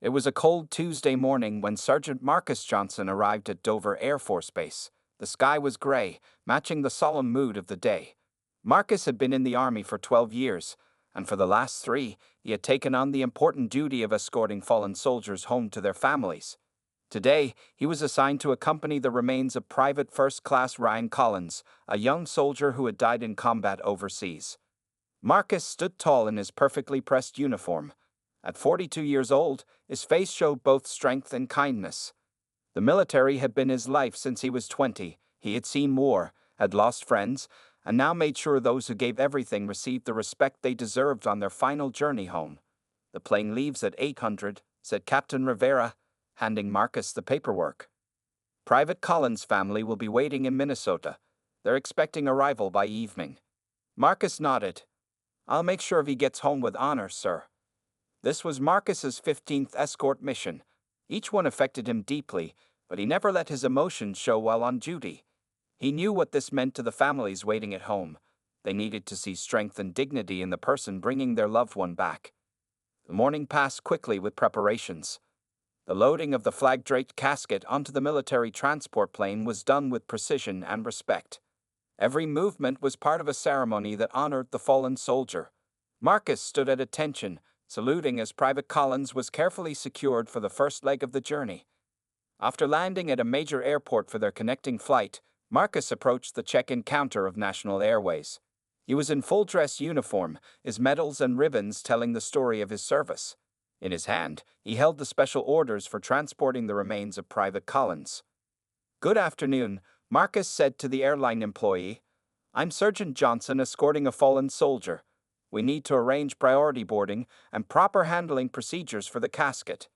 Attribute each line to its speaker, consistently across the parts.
Speaker 1: It was a cold Tuesday morning when Sergeant Marcus Johnson arrived at Dover Air Force Base. The sky was gray, matching the solemn mood of the day. Marcus had been in the Army for 12 years, and for the last 3, he had taken on the important duty of escorting fallen soldiers home to their families. Today, he was assigned to accompany the remains of Private First Class Ryan Collins, a young soldier who had died in combat overseas. Marcus stood tall in his perfectly pressed uniform. At 42 years old, his face showed both strength and kindness. The military had been his life since he was 20. He had seen war, had lost friends, and now made sure those who gave everything received the respect they deserved on their final journey home. "The plane leaves at 800, said Captain Rivera, handing Marcus the paperwork. "Private Collins' family will be waiting in Minnesota. They're expecting arrival by evening." Marcus nodded. "I'll make sure he gets home with honor, sir." This was Marcus's 15th escort mission. Each one affected him deeply, but he never let his emotions show while on duty. He knew what this meant to the families waiting at home. They needed to see strength and dignity in the person bringing their loved one back. The morning passed quickly with preparations. The loading of the flag-draped casket onto the military transport plane was done with precision and respect. Every movement was part of a ceremony that honored the fallen soldier. Marcus stood at attention, saluting as Private Collins was carefully secured for the first leg of the journey. After landing at a major airport for their connecting flight, Marcus approached the check-in counter of National Airways. He was in full-dress uniform, his medals and ribbons telling the story of his service. In his hand, he held the special orders for transporting the remains of Private Collins. "Good afternoon," Marcus said to the airline employee. "I'm Sergeant Johnson escorting a fallen soldier. We need to arrange priority boarding and proper handling procedures for the casket."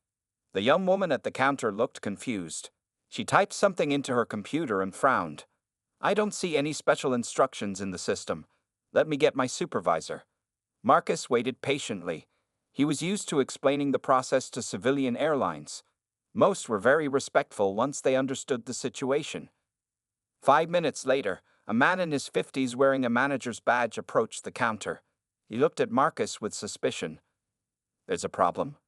Speaker 1: The young woman at the counter looked confused. She typed something into her computer and frowned. "I don't see any special instructions in the system. Let me get my supervisor." Marcus waited patiently. He was used to explaining the process to civilian airlines. Most were very respectful once they understood the situation. 5 minutes later, a man in his 50s wearing a manager's badge approached the counter. He looked at Marcus with suspicion. "There's a problem?"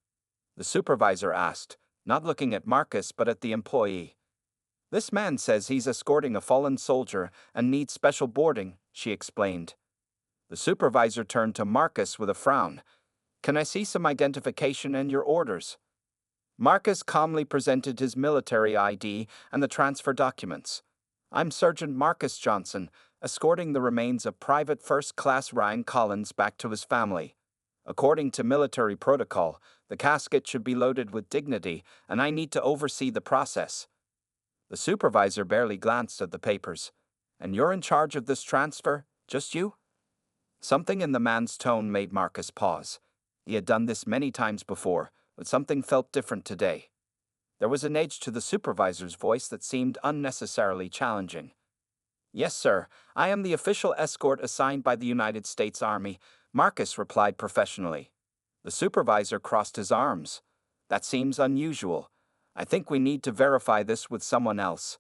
Speaker 1: the supervisor asked, not looking at Marcus but at the employee. "This man says he's escorting a fallen soldier and needs special boarding," she explained. The supervisor turned to Marcus with a frown. "Can I see some identification and your orders?" Marcus calmly presented his military ID and the transfer documents. "I'm Sergeant Marcus Johnson, escorting the remains of Private First Class Ryan Collins back to his family. According to military protocol, the casket should be loaded with dignity, and I need to oversee the process." The supervisor barely glanced at the papers. "And you're in charge of this transfer? Just you?" Something in the man's tone made Marcus pause. He had done this many times before, but something felt different today. There was an edge to the supervisor's voice that seemed unnecessarily challenging. "Yes, sir. I am the official escort assigned by the United States Army," Marcus replied professionally. The supervisor crossed his arms. "That seems unusual. I think we need to verify this with someone else.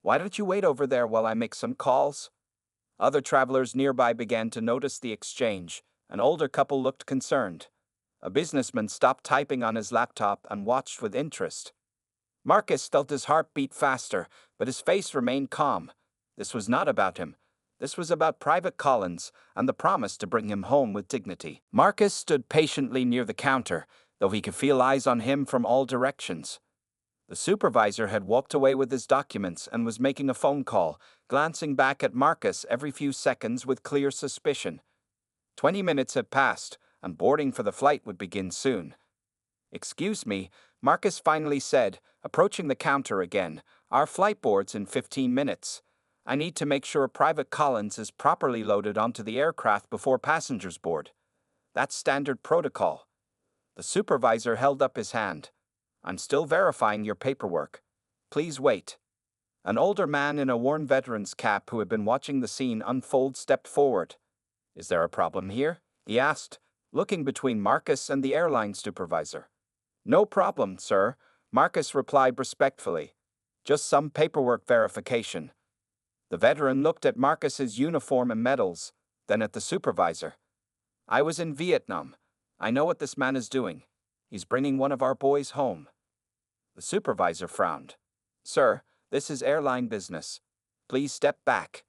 Speaker 1: Why don't you wait over there while I make some calls?" Other travelers nearby began to notice the exchange. An older couple looked concerned. A businessman stopped typing on his laptop and watched with interest. Marcus felt his heart beat faster, but his face remained calm. This was not about him. This was about Private Collins and the promise to bring him home with dignity. Marcus stood patiently near the counter, though he could feel eyes on him from all directions. The supervisor had walked away with his documents and was making a phone call, glancing back at Marcus every few seconds with clear suspicion. 20 minutes had passed, and boarding for the flight would begin soon. "Excuse me," Marcus finally said, approaching the counter again. "Our flight boards in 15 minutes. I need to make sure Private Collins is properly loaded onto the aircraft before passengers board. That's standard protocol." The supervisor held up his hand. "I'm still verifying your paperwork. Please wait." An older man in a worn veteran's cap who had been watching the scene unfold stepped forward. "Is there a problem here?" he asked, looking between Marcus and the airline supervisor. "No problem, sir," Marcus replied respectfully. "Just some paperwork verification." The veteran looked at Marcus's uniform and medals, then at the supervisor. "I was in Vietnam. I know what this man is doing. He's bringing one of our boys home. The supervisor frowned. Sir, this is airline business. Please step back.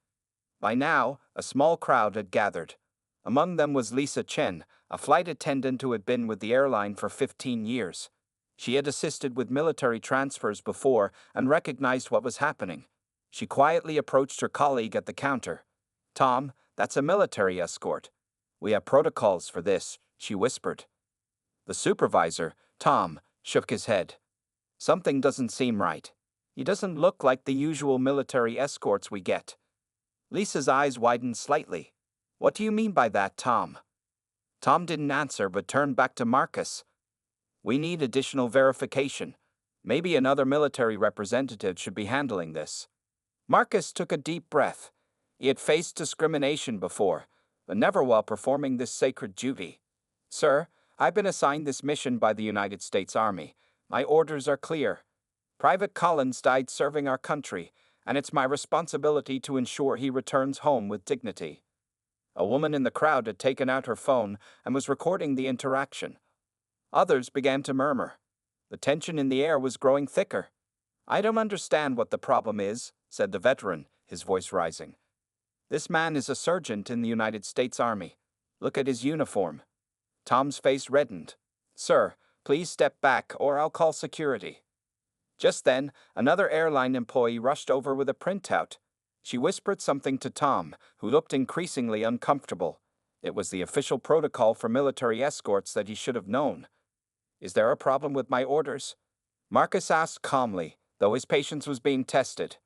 Speaker 1: By now, a small crowd had gathered. Among them was Lisa Chen, a flight attendant who had been with the airline for 15 years. She had assisted with military transfers before and recognized what was happening. She quietly approached her colleague at the counter. Tom, that's a military escort. We have protocols for this, she whispered. The supervisor, Tom, shook his head. Something doesn't seem right. He doesn't look like the usual military escorts we get. Lisa's eyes widened slightly. What do you mean by that, Tom? Tom didn't answer but turned back to Marcus. We need additional verification. Maybe another military representative should be handling this. Marcus took a deep breath. He had faced discrimination before, but never while performing this sacred duty. Sir, I've been assigned this mission by the United States Army. My orders are clear. Private Collins died serving our country, and it's my responsibility to ensure he returns home with dignity. A woman in the crowd had taken out her phone and was recording the interaction. Others began to murmur. The tension in the air was growing thicker. I don't understand what the problem is, said the veteran, his voice rising. This man is a sergeant in the United States Army. Look at his uniform. Tom's face reddened. Sir, please step back or I'll call security. Just then, another airline employee rushed over with a printout. She whispered something to Tom, who looked increasingly uncomfortable. It was the official protocol for military escorts that he should have known. Is there a problem with my orders? Marcus asked calmly, though his patience was being tested.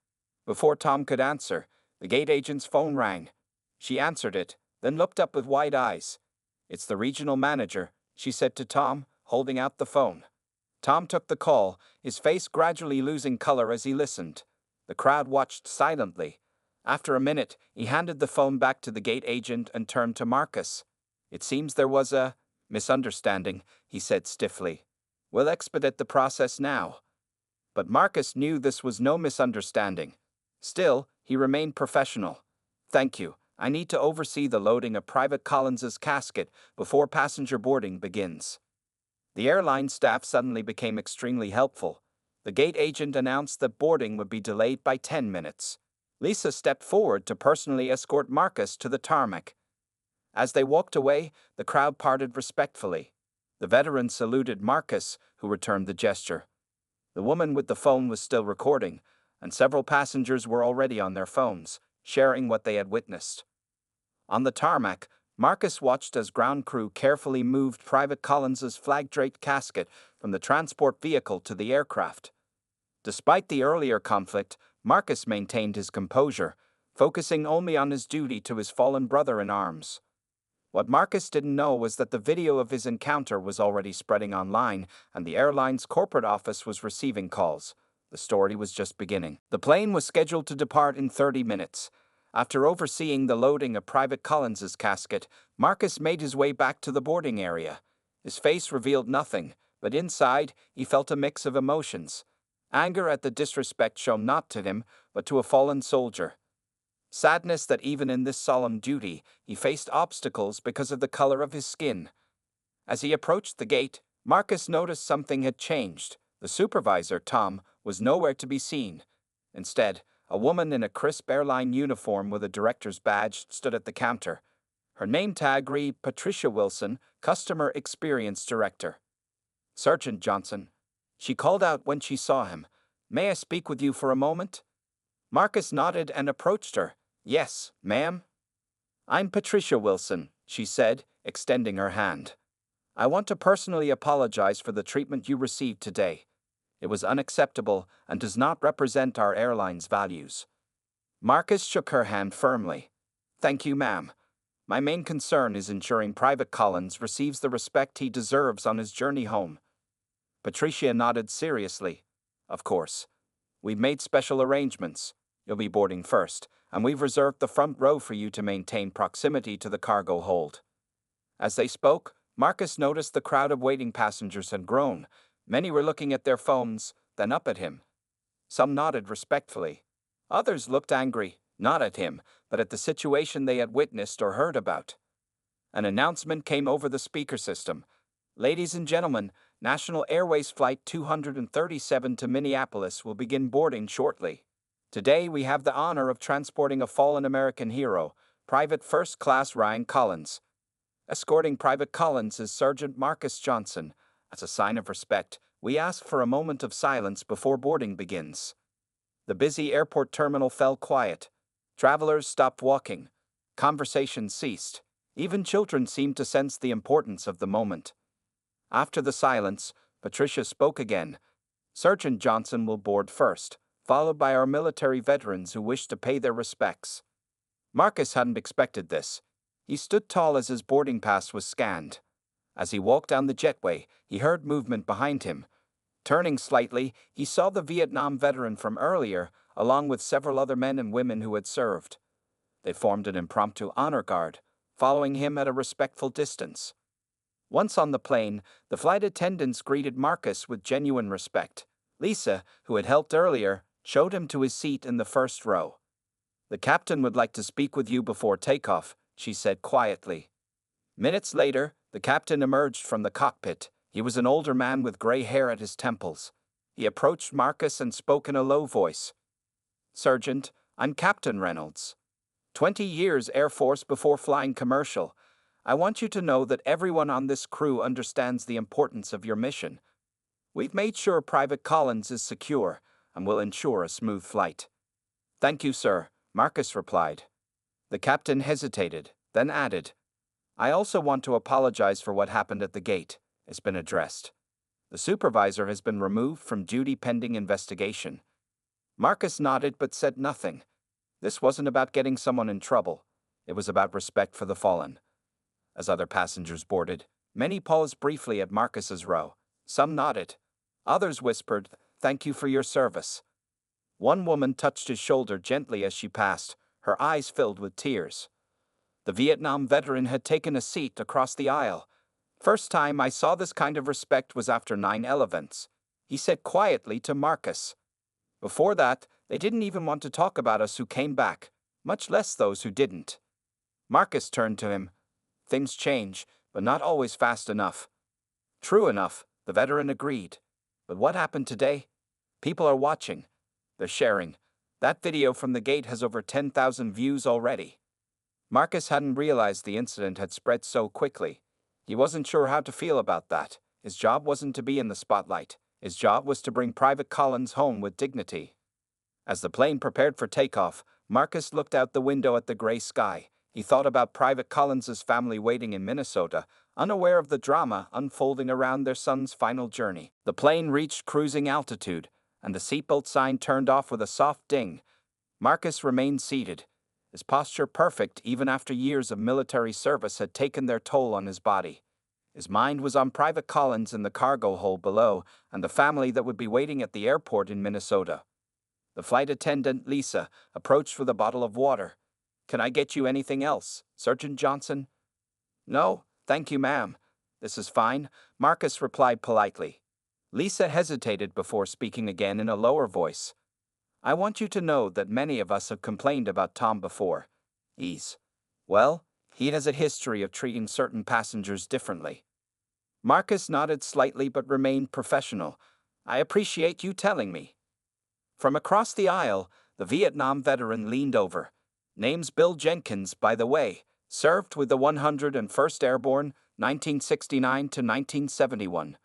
Speaker 1: Before Tom could answer, the gate agent's phone rang. She answered it, then looked up with wide eyes. It's the regional manager, she said to Tom, holding out the phone. Tom took the call, his face gradually losing color as he listened. The crowd watched silently. After a minute, he handed the phone back to the gate agent and turned to Marcus. It seems there was a misunderstanding, he said stiffly. We'll expedite the process now. But Marcus knew this was no misunderstanding. Still, he remained professional. Thank you. I need to oversee the loading of Private Collins's casket before passenger boarding begins. The airline staff suddenly became extremely helpful. The gate agent announced that boarding would be delayed by 10 minutes. Lisa stepped forward to personally escort Marcus to the tarmac. As they walked away, the crowd parted respectfully. The veteran saluted Marcus, who returned the gesture. The woman with the phone was still recording, and several passengers were already on their phones, sharing what they had witnessed. On the tarmac, Marcus watched as ground crew carefully moved Private Collins's flag-draped casket from the transport vehicle to the aircraft. Despite the earlier conflict, Marcus maintained his composure, focusing only on his duty to his fallen brother in arms. What Marcus didn't know was that the video of his encounter was already spreading online, and the airline's corporate office was receiving calls. The story was just beginning. The plane was scheduled to depart in 30 minutes. After overseeing the loading of Private Collins's casket, Marcus made his way back to the boarding area. His face revealed nothing, but inside he felt a mix of emotions. Anger at the disrespect shown not to him, but to a fallen soldier. Sadness that even in this solemn duty, he faced obstacles because of the color of his skin. As he approached the gate, Marcus noticed something had changed. The supervisor, Tom, was nowhere to be seen. Instead, a woman in a crisp airline uniform with a director's badge stood at the counter. Her name tag read Patricia Wilson, Customer Experience Director. Sergeant Johnson. She called out when she saw him. May I speak with you for a moment? Marcus nodded and approached her. Yes, ma'am. I'm Patricia Wilson, she said, extending her hand. I want to personally apologize for the treatment you received today. It was unacceptable and does not represent our airline's values. Marcus shook her hand firmly. Thank you, ma'am. My main concern is ensuring Private Collins receives the respect he deserves on his journey home. Patricia nodded seriously. Of course. We've made special arrangements. You'll be boarding first, and we've reserved the front row for you to maintain proximity to the cargo hold. As they spoke, Marcus noticed the crowd of waiting passengers had grown. Many were looking at their phones, then up at him. Some nodded respectfully. Others looked angry, not at him, but at the situation they had witnessed or heard about. An announcement came over the speaker system. Ladies and gentlemen, National Airways Flight 237 to Minneapolis will begin boarding shortly. Today we have the honor of transporting a fallen American hero, Private First Class Ryan Collins. Escorting Private Collins is Sergeant Marcus Johnson. As a sign of respect, we ask for a moment of silence before boarding begins. The busy airport terminal fell quiet. Travelers stopped walking. Conversation ceased. Even children seemed to sense the importance of the moment. After the silence, Patricia spoke again. Sergeant Johnson will board first, followed by our military veterans who wish to pay their respects. Marcus hadn't expected this. He stood tall as his boarding pass was scanned. As he walked down the jetway, he heard movement behind him. Turning slightly, he saw the Vietnam veteran from earlier, along with several other men and women who had served. They formed an impromptu honor guard, following him at a respectful distance. Once on the plane, the flight attendants greeted Marcus with genuine respect. Lisa, who had helped earlier, showed him to his seat in the first row. "The captain would like to speak with you before takeoff," she said quietly. Minutes later, the captain emerged from the cockpit. He was an older man with gray hair at his temples. He approached Marcus and spoke in a low voice. "Sergeant, I'm Captain Reynolds. 20 years Air Force before flying commercial. I want you to know that everyone on this crew understands the importance of your mission. We've made sure Private Collins is secure and will ensure a smooth flight." "Thank you, sir," Marcus replied. The captain hesitated, then added, "I also want to apologize for what happened at the gate. It's been addressed. The supervisor has been removed from duty pending investigation." Marcus nodded but said nothing. This wasn't about getting someone in trouble. It was about respect for the fallen. As other passengers boarded, many paused briefly at Marcus's row. Some nodded. Others whispered, "Thank you for your service." One woman touched his shoulder gently as she passed, her eyes filled with tears. The Vietnam veteran had taken a seat across the aisle. "First time I saw this kind of respect was after 9/11, he said quietly to Marcus. "Before that, they didn't even want to talk about us who came back, much less those who didn't." Marcus turned to him. "Things change, but not always fast enough." "True enough," the veteran agreed. "But what happened today? People are watching. They're sharing. That video from the gate has over 10,000 views already." Marcus hadn't realized the incident had spread so quickly. He wasn't sure how to feel about that. His job wasn't to be in the spotlight. His job was to bring Private Collins home with dignity. As the plane prepared for takeoff, Marcus looked out the window at the gray sky. He thought about Private Collins's family waiting in Minnesota, unaware of the drama unfolding around their son's final journey. The plane reached cruising altitude, and the seatbelt sign turned off with a soft ding. Marcus remained seated, his posture perfect even after years of military service had taken their toll on his body. His mind was on Private Collins in the cargo hold below and the family that would be waiting at the airport in Minnesota. The flight attendant, Lisa, approached with a bottle of water. "Can I get you anything else, Sergeant Johnson?" "No, thank you, ma'am. This is fine," Marcus replied politely. Lisa hesitated before speaking again in a lower voice. "I want you to know that many of us have complained about Tom before. He has a history of treating certain passengers differently." Marcus nodded slightly but remained professional. "I appreciate you telling me." From across the aisle, the Vietnam veteran leaned over. "Name's Bill Jenkins, by the way. Served with the 101st Airborne, 1969 to 1971.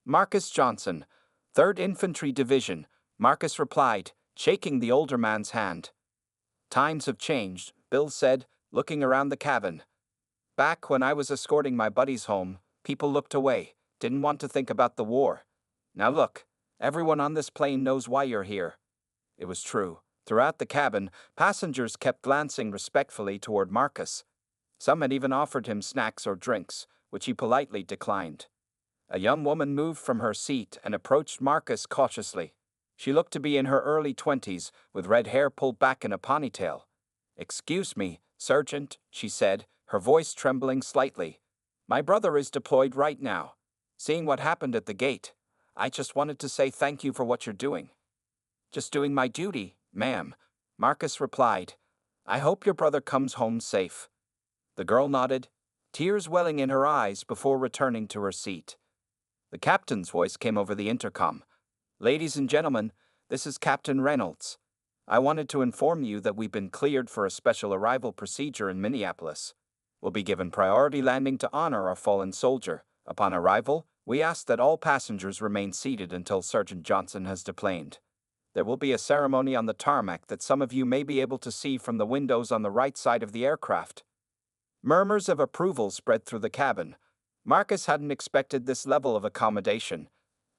Speaker 1: "Marcus Johnson, 3rd Infantry Division," Marcus replied, shaking the older man's hand. "Times have changed," Bill said, looking around the cabin. "Back when I was escorting my buddies home, people looked away, didn't want to think about the war. Now look, everyone on this plane knows why you're here." It was true. Throughout the cabin, passengers kept glancing respectfully toward Marcus. Some had even offered him snacks or drinks, which he politely declined. A young woman moved from her seat and approached Marcus cautiously. She looked to be in her early 20s, with red hair pulled back in a ponytail. "Excuse me, Sergeant," she said, her voice trembling slightly. "My brother is deployed right now. Seeing what happened at the gate, I just wanted to say thank you for what you're doing." "Just doing my duty, ma'am," Marcus replied. "I hope your brother comes home safe." The girl nodded, tears welling in her eyes before returning to her seat. The captain's voice came over the intercom. "Ladies and gentlemen, this is Captain Reynolds. I wanted to inform you that we've been cleared for a special arrival procedure in Minneapolis. We'll be given priority landing to honor our fallen soldier. Upon arrival, we ask that all passengers remain seated until Sergeant Johnson has deplaned. There will be a ceremony on the tarmac that some of you may be able to see from the windows on the right side of the aircraft." Murmurs of approval spread through the cabin. Marcus hadn't expected this level of accommodation.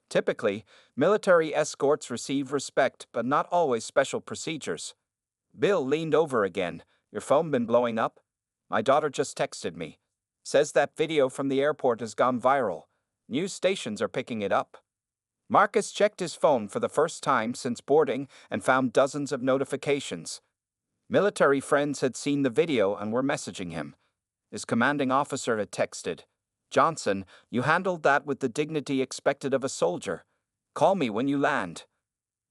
Speaker 1: Typically, military escorts receive respect, but not always special procedures. Bill leaned over again. "Your phone been blowing up? My daughter just texted me. Says that video from the airport has gone viral. News stations are picking it up." Marcus checked his phone for the first time since boarding and found dozens of notifications. Military friends had seen the video and were messaging him. His commanding officer had texted, "Johnson, you handled that with the dignity expected of a soldier. Call me when you land."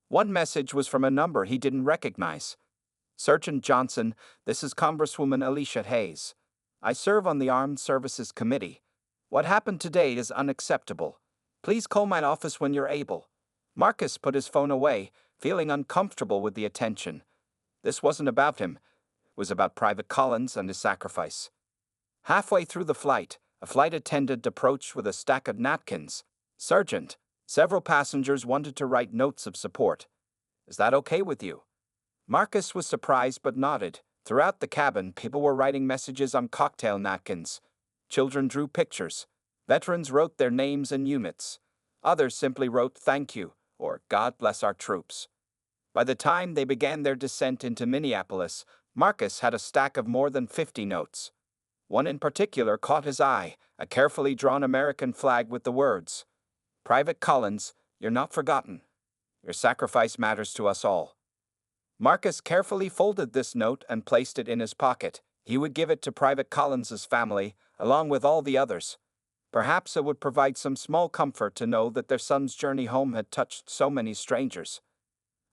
Speaker 1: One message was from a number he didn't recognize. "Sergeant Johnson, this is Congresswoman Alicia Hayes. I serve on the Armed Services Committee. What happened today is unacceptable. Please call my office when you're able." Marcus put his phone away, feeling uncomfortable with the attention. This wasn't about him. It was about Private Collins and his sacrifice. Halfway through the flight, a flight attendant approached with a stack of napkins. "Sergeant, several passengers wanted to write notes of support. Is that okay with you?" Marcus was surprised but nodded. Throughout the cabin, people were writing messages on cocktail napkins. Children drew pictures. Veterans wrote their names and units. Others simply wrote "Thank you" or "God bless our troops." By the time they began their descent into Minneapolis, Marcus had a stack of more than 50 notes. One in particular caught his eye, a carefully drawn American flag with the words, "Private Collins, you're not forgotten. Your sacrifice matters to us all." Marcus carefully folded this note and placed it in his pocket. He would give it to Private Collins's family, along with all the others. Perhaps it would provide some small comfort to know that their son's journey home had touched so many strangers.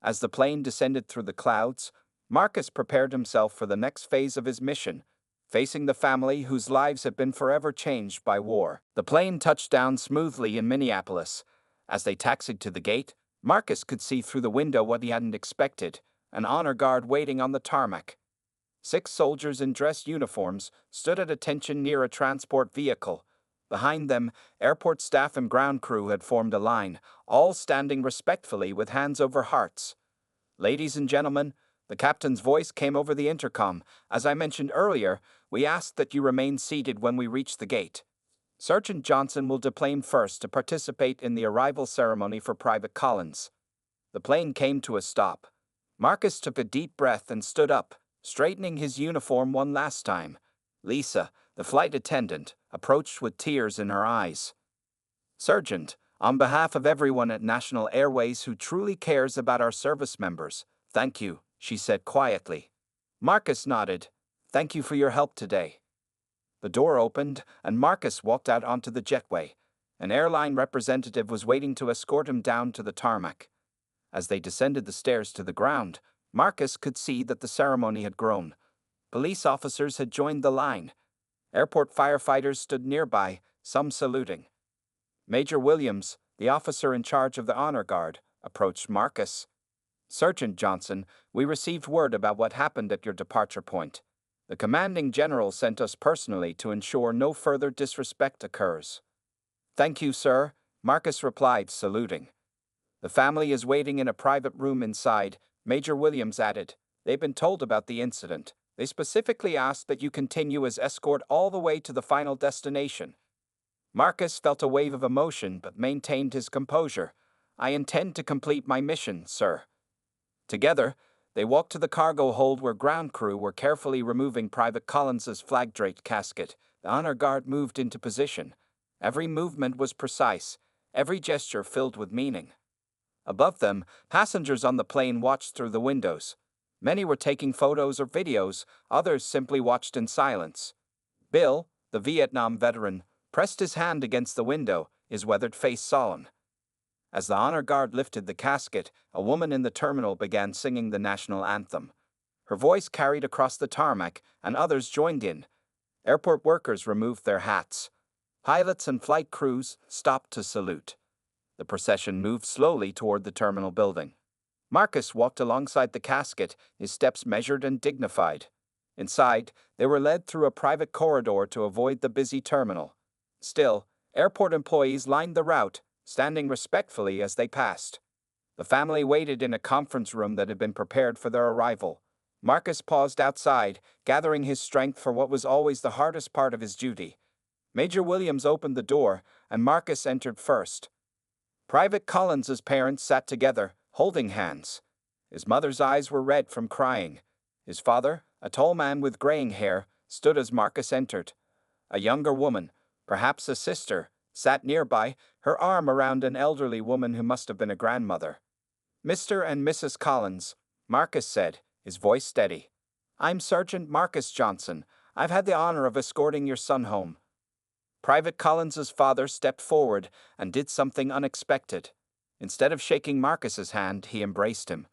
Speaker 1: As the plane descended through the clouds, Marcus prepared himself for the next phase of his mission, facing the family whose lives had been forever changed by war. The plane touched down smoothly in Minneapolis. As they taxied to the gate, Marcus could see through the window what he hadn't expected: an honor guard waiting on the tarmac. 6 soldiers in dress uniforms stood at attention near a transport vehicle. Behind them, airport staff and ground crew had formed a line, all standing respectfully with hands over hearts. "Ladies and gentlemen," the captain's voice came over the intercom. "As I mentioned earlier, we ask that you remain seated when we reach the gate. Sergeant Johnson will deplane first to participate in the arrival ceremony for Private Collins." The plane came to a stop. Marcus took a deep breath and stood up, straightening his uniform one last time. Lisa, the flight attendant, approached with tears in her eyes. "Sergeant, on behalf of everyone at National Airways who truly cares about our service members, thank you," she said quietly. Marcus nodded. "Thank you for your help today." The door opened, and Marcus walked out onto the jetway. An airline representative was waiting to escort him down to the tarmac. As they descended the stairs to the ground, Marcus could see that the ceremony had grown. Police officers had joined the line. Airport firefighters stood nearby, some saluting. Major Williams, the officer in charge of the honor guard, approached Marcus. "Sergeant Johnson, we received word about what happened at your departure point. The commanding general sent us personally to ensure no further disrespect occurs." "Thank you, sir," Marcus replied, saluting. "The family is waiting in a private room inside," Major Williams added. "They've been told about the incident. They specifically asked that you continue as escort all the way to the final destination." Marcus felt a wave of emotion but maintained his composure. "I intend to complete my mission, sir." Together, they walked to the cargo hold where ground crew were carefully removing Private Collins's flag-draped casket. The honor guard moved into position. Every movement was precise, every gesture filled with meaning. Above them, passengers on the plane watched through the windows. Many were taking photos or videos, others simply watched in silence. Bill, the Vietnam veteran, pressed his hand against the window, his weathered face solemn. As the honor guard lifted the casket, a woman in the terminal began singing the national anthem. Her voice carried across the tarmac, and others joined in. Airport workers removed their hats. Pilots and flight crews stopped to salute. The procession moved slowly toward the terminal building. Marcus walked alongside the casket, his steps measured and dignified. Inside, they were led through a private corridor to avoid the busy terminal. Still, airport employees lined the route, standing respectfully as they passed. The family waited in a conference room that had been prepared for their arrival. Marcus paused outside, gathering his strength for what was always the hardest part of his duty. Major Williams opened the door, and Marcus entered first. Private Collins's parents sat together, holding hands. His mother's eyes were red from crying. His father, a tall man with graying hair, stood as Marcus entered. A younger woman, perhaps a sister, sat nearby, her arm around an elderly woman who must have been a grandmother. "Mr. and Mrs. Collins," Marcus said, his voice steady. "I'm Sergeant Marcus Johnson. I've had the honor of escorting your son home." Private Collins's father stepped forward and did something unexpected. Instead of shaking Marcus's hand, he embraced him.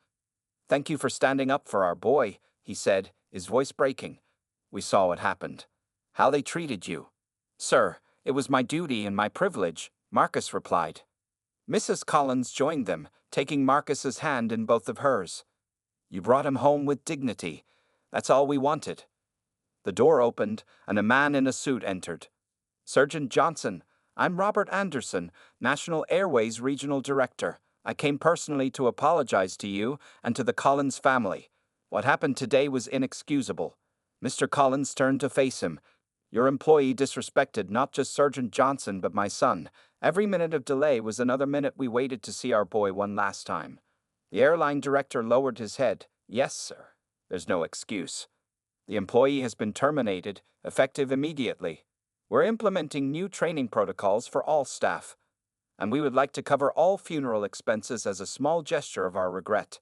Speaker 1: "Thank you for standing up for our boy," he said, his voice breaking. "We saw what happened. How they treated you." "Sir, it was my duty and my privilege," Marcus replied. Mrs. Collins joined them, taking Marcus's hand in both of hers. "You brought him home with dignity. That's all we wanted." The door opened, and a man in a suit entered. "Sergeant Johnson, I'm Robert Anderson, National Airways Regional Director. I came personally to apologize to you and to the Collins family. What happened today was inexcusable." Mr. Collins turned to face him. "Your employee disrespected not just Sergeant Johnson but my son. Every minute of delay was another minute we waited to see our boy one last time." The airline director lowered his head. "Yes, sir. There's no excuse. The employee has been terminated, effective immediately. We're implementing new training protocols for all staff, and we would like to cover all funeral expenses as a small gesture of our regret."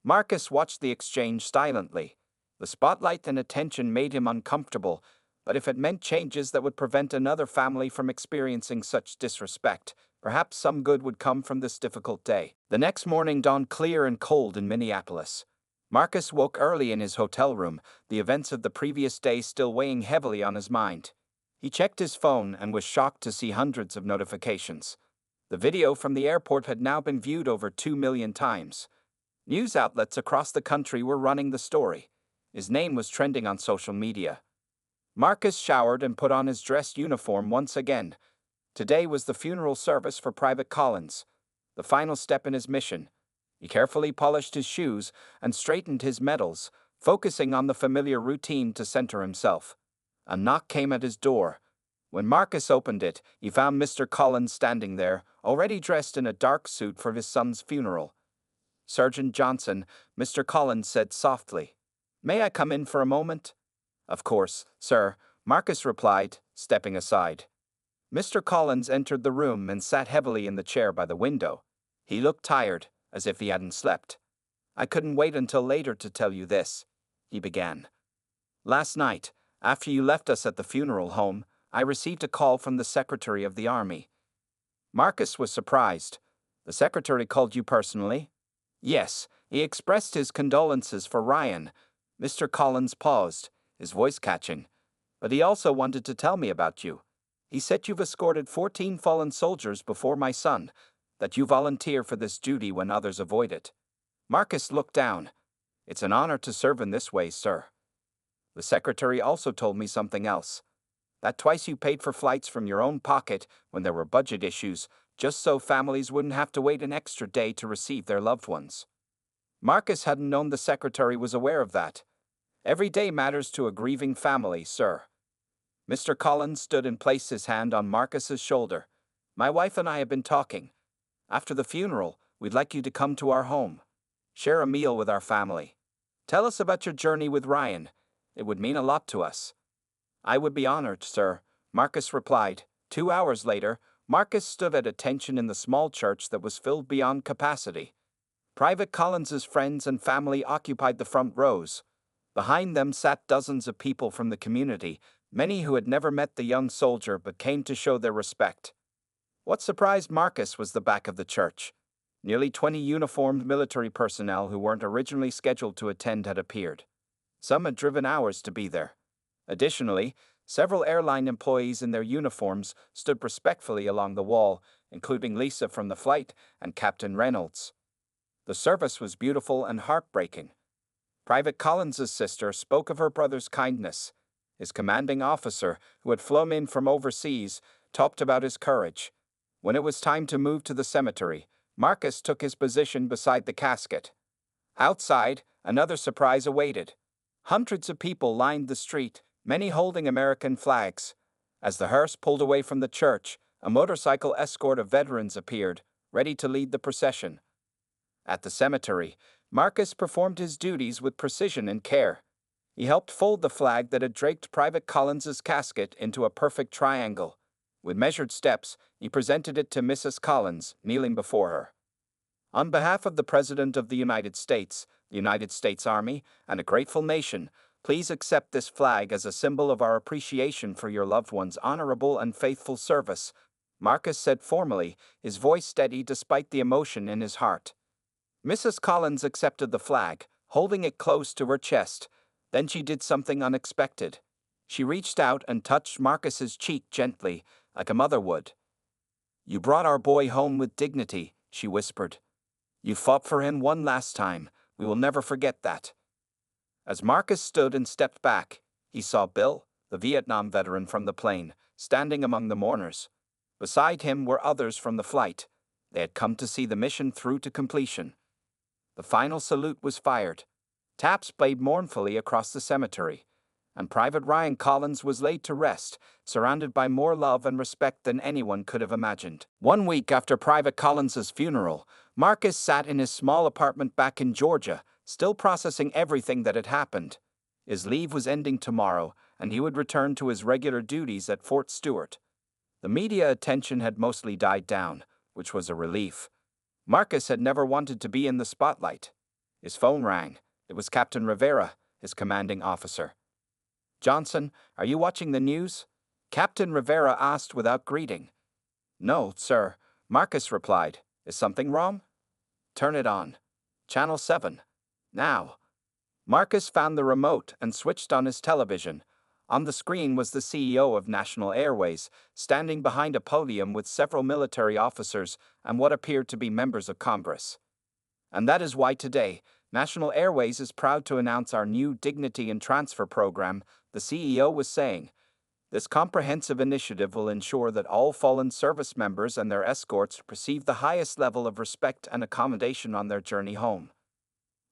Speaker 1: Marcus watched the exchange silently. The spotlight and attention made him uncomfortable, but if it meant changes that would prevent another family from experiencing such disrespect, perhaps some good would come from this difficult day. The next morning dawned clear and cold in Minneapolis. Marcus woke early in his hotel room, the events of the previous day still weighing heavily on his mind. He checked his phone and was shocked to see hundreds of notifications. The video from the airport had now been viewed over 2 million times. News outlets across the country were running the story. His name was trending on social media. Marcus showered and put on his dress uniform once again. Today was the funeral service for Private Collins, the final step in his mission. He carefully polished his shoes and straightened his medals, focusing on the familiar routine to center himself. A knock came at his door. When Marcus opened it, he found Mr. Collins standing there, already dressed in a dark suit for his son's funeral. "Sergeant Johnson," Mr. Collins said softly. "May I come in for a moment?" "Of course, sir," Marcus replied, stepping aside. Mr. Collins entered the room and sat heavily in the chair by the window. He looked tired, as if he hadn't slept. "I couldn't wait until later to tell you this," he began. "Last night, after you left us at the funeral home, I received a call from the Secretary of the Army." Marcus was surprised. "The Secretary called you personally?" "Yes, he expressed his condolences for Ryan." Mr. Collins paused, his voice catching. "But he also wanted to tell me about you. He said you've escorted 14 fallen soldiers before my son, that you volunteer for this duty when others avoid it." Marcus looked down. "It's an honor to serve in this way, sir. The Secretary also told me something else. That twice you paid for flights from your own pocket when there were budget issues, just so families wouldn't have to wait an extra day to receive their loved ones." Marcus hadn't known the Secretary was aware of that. "Every day matters to a grieving family, sir." Mr. Collins stood and placed his hand on Marcus's shoulder. "My wife and I have been talking. After the funeral, we'd like you to come to our home. Share a meal with our family. Tell us about your journey with Ryan. It would mean a lot to us." "I would be honored, sir," Marcus replied. 2 hours later, Marcus stood at attention in the small church that was filled beyond capacity. Private Collins's friends and family occupied the front rows. Behind them sat dozens of people from the community, many who had never met the young soldier but came to show their respect. What surprised Marcus was the back of the church. Nearly 20 uniformed military personnel who weren't originally scheduled to attend had appeared. Some had driven hours to be there. Additionally, Several airline employees in their uniforms stood respectfully along the wall, including Lisa from the flight and Captain Reynolds. The service was beautiful and heartbreaking. Private Collins's sister spoke of her brother's kindness. His commanding officer, who had flown in from overseas, talked about his courage. When it was time to move to the cemetery, Marcus took his position beside the casket. Outside, another surprise awaited. Hundreds of people lined the street, many holding American flags. As the hearse pulled away from the church, a motorcycle escort of veterans appeared, ready to lead the procession. At the cemetery, Marcus performed his duties with precision and care. He helped fold the flag that had draped Private Collins's casket into a perfect triangle. With measured steps, he presented it to Mrs. Collins, kneeling before her. On behalf of the President of the United States Army, and a grateful nation, please accept this flag as a symbol of our appreciation for your loved one's honorable and faithful service, Marcus said formally, his voice steady despite the emotion in his heart. Mrs. Collins accepted the flag, holding it close to her chest. Then she did something unexpected. She reached out and touched Marcus's cheek gently, like a mother would. "You brought our boy home with dignity," she whispered. "You fought for him one last time. We will never forget that." As Marcus stood and stepped back, he saw Bill, the Vietnam veteran from the plane, standing among the mourners. Beside him were others from the flight. They had come to see the mission through to completion. The final salute was fired. Taps played mournfully across the cemetery, and Private Ryan Collins was laid to rest, surrounded by more love and respect than anyone could have imagined. 1 week after Private Collins's funeral, Marcus sat in his small apartment back in Georgia, still processing everything that had happened. His leave was ending tomorrow, and he would return to his regular duties at Fort Stewart. The media attention had mostly died down, which was a relief. Marcus had never wanted to be in the spotlight. His phone rang. It was Captain Rivera, his commanding officer. "Johnson, are you watching the news?" Captain Rivera asked without greeting. "No, sir," Marcus replied. "Is something wrong?" "Turn it on. Channel 7. Now." Marcus found the remote and switched on his television. On the screen was the CEO of National Airways, standing behind a podium with several military officers and what appeared to be members of Congress. "And that is why today, National Airways is proud to announce our new Dignity and Transfer program," the CEO was saying. "This comprehensive initiative will ensure that all fallen service members and their escorts receive the highest level of respect and accommodation on their journey home."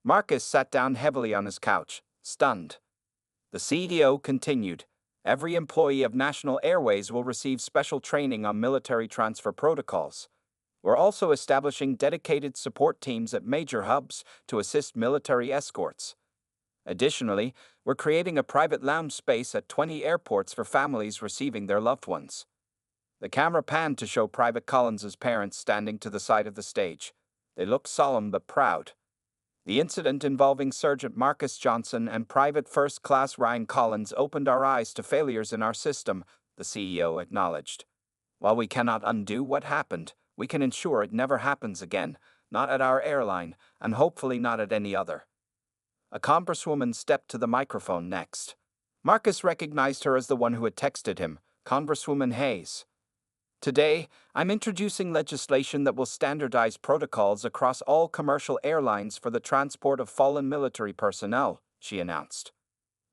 Speaker 1: Marcus sat down heavily on his couch, stunned. The CEO continued, "Every employee of National Airways will receive special training on military transfer protocols. We're also establishing dedicated support teams at major hubs to assist military escorts. Additionally, we're creating a private lounge space at 20 airports for families receiving their loved ones." The camera panned to show Private Collins's parents standing to the side of the stage. They looked solemn but proud. "The incident involving Sergeant Marcus Johnson and Private First Class Ryan Collins opened our eyes to failures in our system," the CEO acknowledged. "While we cannot undo what happened, we can ensure it never happens again, not at our airline, and hopefully not at any other." A congresswoman stepped to the microphone next. Marcus recognized her as the one who had texted him, Congresswoman Hayes. "Today, I'm introducing legislation that will standardize protocols across all commercial airlines for the transport of fallen military personnel," she announced.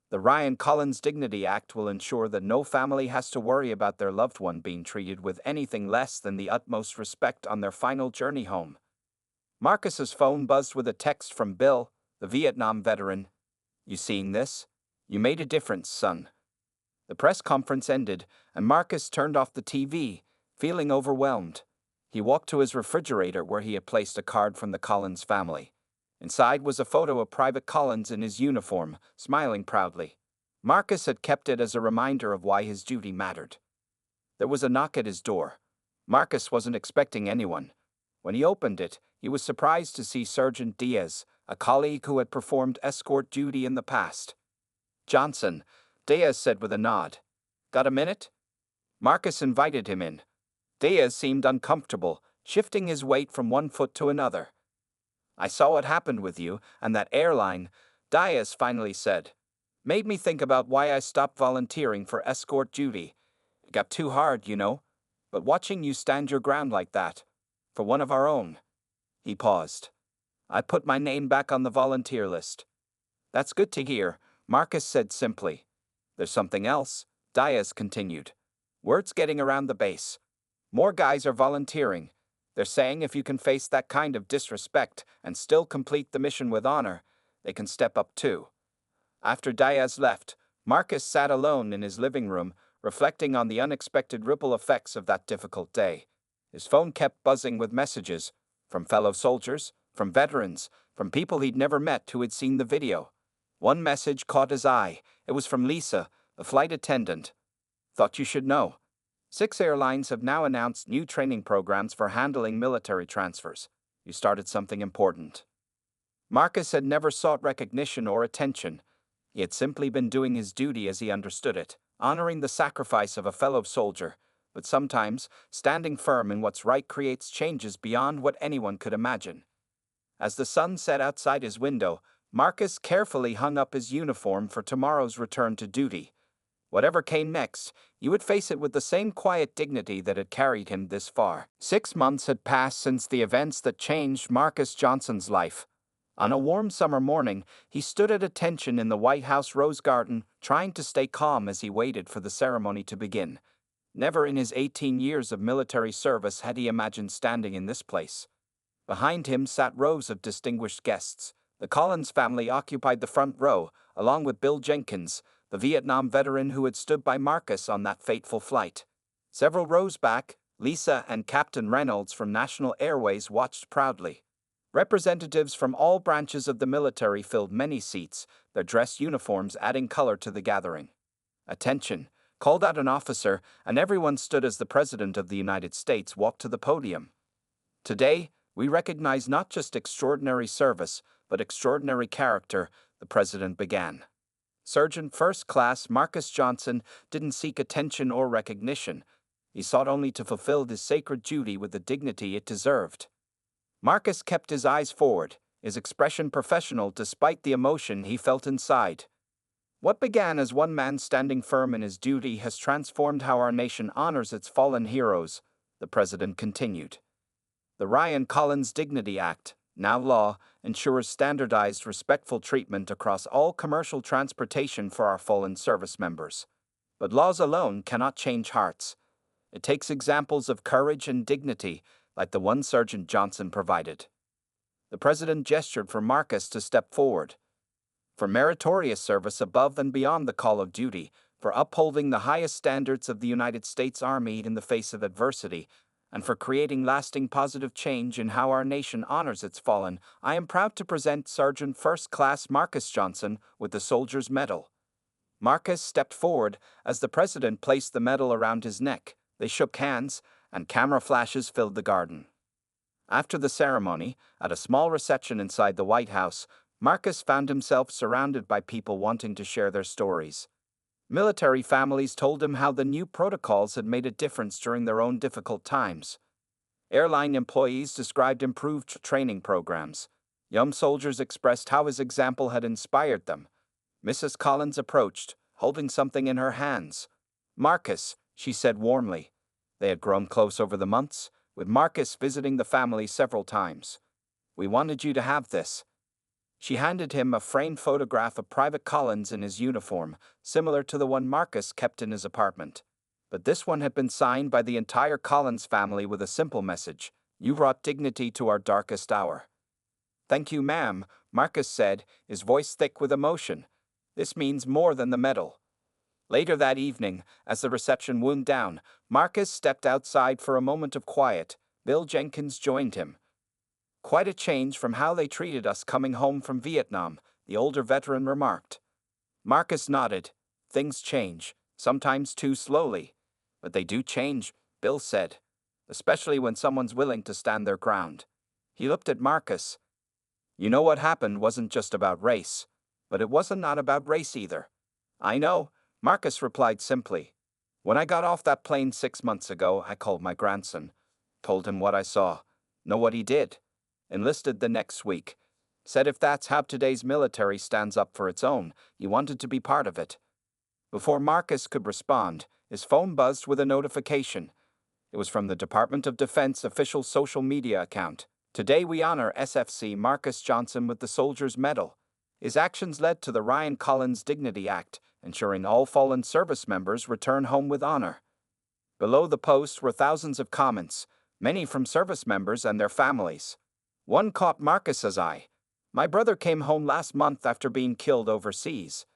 Speaker 1: "The Ryan Collins Dignity Act will ensure that no family has to worry about their loved one being treated with anything less than the utmost respect on their final journey home." Marcus's phone buzzed with a text from Bill, the Vietnam veteran. "You seeing this? You made a difference, son." The press conference ended, and Marcus turned off the TV, feeling overwhelmed. He walked to his refrigerator where he had placed a card from the Collins family. Inside was a photo of Private Collins in his uniform, smiling proudly. Marcus had kept it as a reminder of why his duty mattered. There was a knock at his door. Marcus wasn't expecting anyone. When he opened it, he was surprised to see Sergeant Diaz, a colleague who had performed escort duty in the past. "Johnson," Diaz said with a nod. "Got a minute?" Marcus invited him in. Diaz seemed uncomfortable, shifting his weight from one foot to another. "I saw what happened with you and that airline," Diaz finally said. Made me think about why I stopped volunteering for escort duty. It got too hard, you know. But watching you stand your ground like that, for one of our own. He paused. I put my name back on the volunteer list. That's good to hear, Marcus said simply. There's something else, Diaz continued. Word's getting around the base. More guys are volunteering. They're saying if you can face that kind of disrespect and still complete the mission with honor, they can step up too. After Diaz left, Marcus sat alone in his living room, reflecting on the unexpected ripple effects of that difficult day. His phone kept buzzing with messages from fellow soldiers, from veterans, from people he'd never met who had seen the video. One message caught his eye. It was from Lisa, the flight attendant. Thought you should know. 6 airlines have now announced new training programs for handling military transfers. You started something important. Marcus had never sought recognition or attention. He had simply been doing his duty as he understood it, honoring the sacrifice of a fellow soldier. But sometimes, standing firm in what's right creates changes beyond what anyone could imagine. As the sun set outside his window, Marcus carefully hung up his uniform for tomorrow's return to duty. Whatever came next, he would face it with the same quiet dignity that had carried him this far. 6 months had passed since the events that changed Marcus Johnson's life. On a warm summer morning, he stood at attention in the White House Rose Garden, trying to stay calm as he waited for the ceremony to begin. Never in his 18 years of military service had he imagined standing in this place. Behind him sat rows of distinguished guests. The Collins family occupied the front row, along with Bill Jenkins, the Vietnam veteran who had stood by Marcus on that fateful flight. Several rows back, Lisa and Captain Reynolds from National Airways watched proudly. Representatives from all branches of the military filled many seats, their dress uniforms adding color to the gathering. Attention, called out an officer, and everyone stood as the President of the United States walked to the podium. Today, we recognize not just extraordinary service, but extraordinary character, the President began. Sergeant First Class Marcus Johnson didn't seek attention or recognition. He sought only to fulfill his sacred duty with the dignity it deserved. Marcus kept his eyes forward, his expression professional despite the emotion he felt inside. What began as one man standing firm in his duty has transformed how our nation honors its fallen heroes, the President continued. The Ryan Collins Dignity Act, now law, ensures standardized, respectful treatment across all commercial transportation for our fallen service members. But laws alone cannot change hearts. It takes examples of courage and dignity, like the one Sergeant Johnson provided. The President gestured for Marcus to step forward. For meritorious service above and beyond the call of duty, for upholding the highest standards of the United States Army in the face of adversity, and for creating lasting positive change in how our nation honors its fallen, I am proud to present Sergeant First Class Marcus Johnson with the Soldier's Medal. Marcus stepped forward as the President placed the medal around his neck. They shook hands, and camera flashes filled the garden. After the ceremony, at a small reception inside the White House, Marcus found himself surrounded by people wanting to share their stories. Military families told him how the new protocols had made a difference during their own difficult times. Airline employees described improved training programs. Young soldiers expressed how his example had inspired them. Mrs. Collins approached, holding something in her hands. Marcus, she said warmly. They had grown close over the months, with Marcus visiting the family several times. We wanted you to have this. She handed him a framed photograph of Private Collins in his uniform, similar to the one Marcus kept in his apartment. But this one had been signed by the entire Collins family with a simple message: You brought dignity to our darkest hour. Thank you, ma'am, Marcus said, his voice thick with emotion. This means more than the medal. Later that evening, as the reception wound down, Marcus stepped outside for a moment of quiet. Bill Jenkins joined him. Quite a change from how they treated us coming home from Vietnam, the older veteran remarked. Marcus nodded. Things change, sometimes too slowly. But they do change, Bill said, especially when someone's willing to stand their ground. He looked at Marcus. You know what happened wasn't just about race, but it wasn't not about race either. I know, Marcus replied simply. When I got off that plane 6 months ago, I called my grandson, told him what I saw, know what he did. Enlisted the next week. Said if that's how today's military stands up for its own, he wanted to be part of it. Before Marcus could respond, his phone buzzed with a notification. It was from the Department of Defense official social media account. Today we honor SFC Marcus Johnson with the Soldier's Medal. His actions led to the Ryan Collins Dignity Act, ensuring all fallen service members return home with honor. Below the post were thousands of comments, many from service members and their families. One caught Marcus's eye. "My brother came home last month after being killed overseas.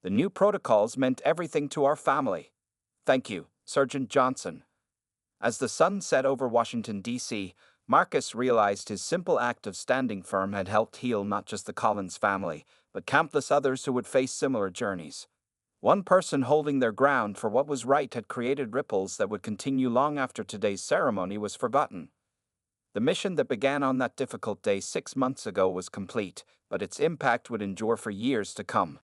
Speaker 1: The new protocols meant everything to our family. Thank you, Sergeant Johnson." As the sun set over Washington, D.C., Marcus realized his simple act of standing firm had helped heal not just the Collins family, but countless others who would face similar journeys. One person holding their ground for what was right had created ripples that would continue long after today's ceremony was forgotten. The mission that began on that difficult day 6 months ago was complete, but its impact would endure for years to come.